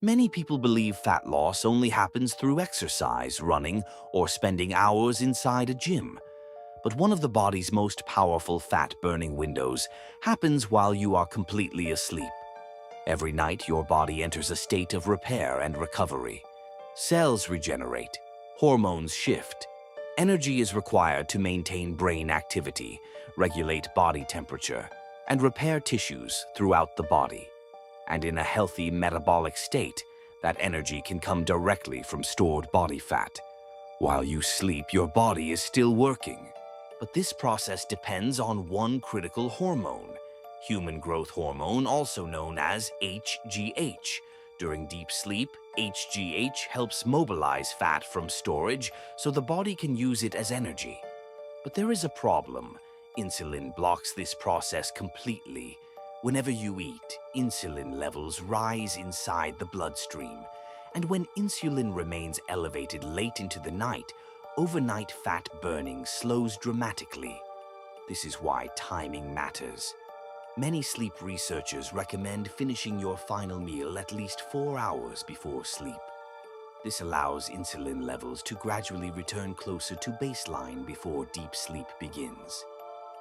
Many people believe fat loss only happens through exercise, running, or spending hours inside a gym. But one of the body's most powerful fat-burning windows happens while you are completely asleep. Every night, your body enters a state of repair and recovery. Cells regenerate, hormones shift. Energy is required to maintain brain activity, regulate body temperature, and repair tissues throughout the body. And in a healthy metabolic state, that energy can come directly from stored body fat. While you sleep, your body is still working. But this process depends on one critical hormone, human growth hormone, also known as HGH. During deep sleep, HGH helps mobilize fat from storage so the body can use it as energy. But there is a problem. Insulin blocks this process completely. Whenever you eat, insulin levels rise inside the bloodstream. And when insulin remains elevated late into the night, overnight fat burning slows dramatically. This is why timing matters. Many sleep researchers recommend finishing your final meal at least 4 hours before sleep. This allows insulin levels to gradually return closer to baseline before deep sleep begins,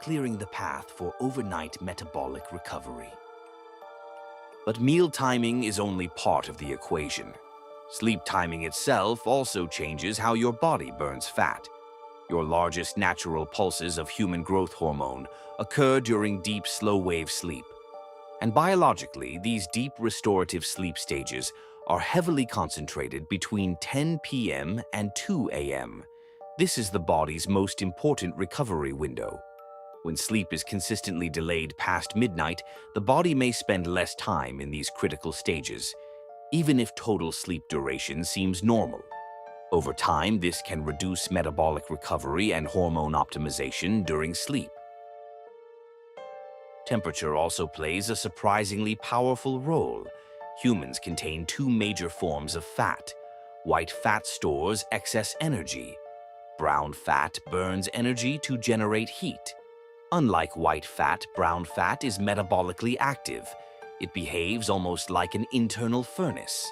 clearing the path for overnight metabolic recovery. But meal timing is only part of the equation. Sleep timing itself also changes how your body burns fat. Your largest natural pulses of human growth hormone occur during deep slow-wave sleep. And biologically, these deep restorative sleep stages are heavily concentrated between 10 p.m. and 2 a.m. This is the body's most important recovery window. When sleep is consistently delayed past midnight, the body may spend less time in these critical stages, even if total sleep duration seems normal. Over time, this can reduce metabolic recovery and hormone optimization during sleep. Temperature also plays a surprisingly powerful role. Humans contain two major forms of fat. White fat stores excess energy. Brown fat burns energy to generate heat. Unlike white fat, brown fat is metabolically active. It behaves almost like an internal furnace.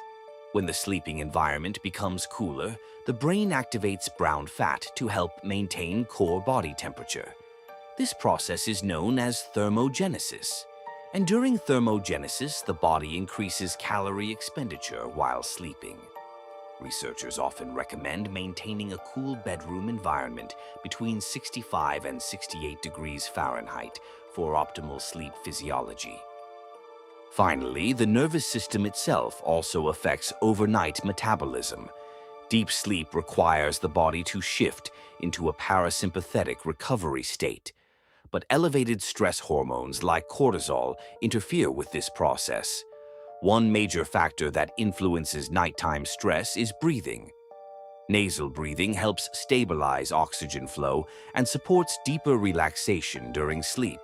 When the sleeping environment becomes cooler, the brain activates brown fat to help maintain core body temperature. This process is known as thermogenesis. And during thermogenesis, the body increases calorie expenditure while sleeping. Researchers often recommend maintaining a cool bedroom environment between 65 and 68 degrees Fahrenheit for optimal sleep physiology. Finally, the nervous system itself also affects overnight metabolism. Deep sleep requires the body to shift into a parasympathetic recovery state. But elevated stress hormones like cortisol interfere with this process. One major factor that influences nighttime stress is breathing. Nasal breathing helps stabilize oxygen flow and supports deeper relaxation during sleep.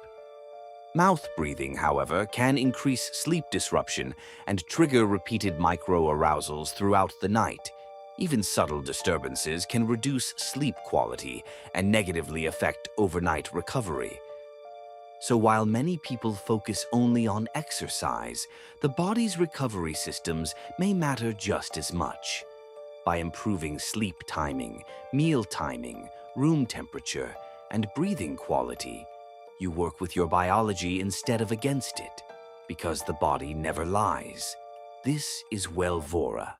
Mouth breathing, however, can increase sleep disruption and trigger repeated micro-arousals throughout the night. Even subtle disturbances can reduce sleep quality and negatively affect overnight recovery. So while many people focus only on exercise, the body's recovery systems may matter just as much. By improving sleep timing, meal timing, room temperature, and breathing quality, you work with your biology instead of against it, because the body never lies. This is Wellvora.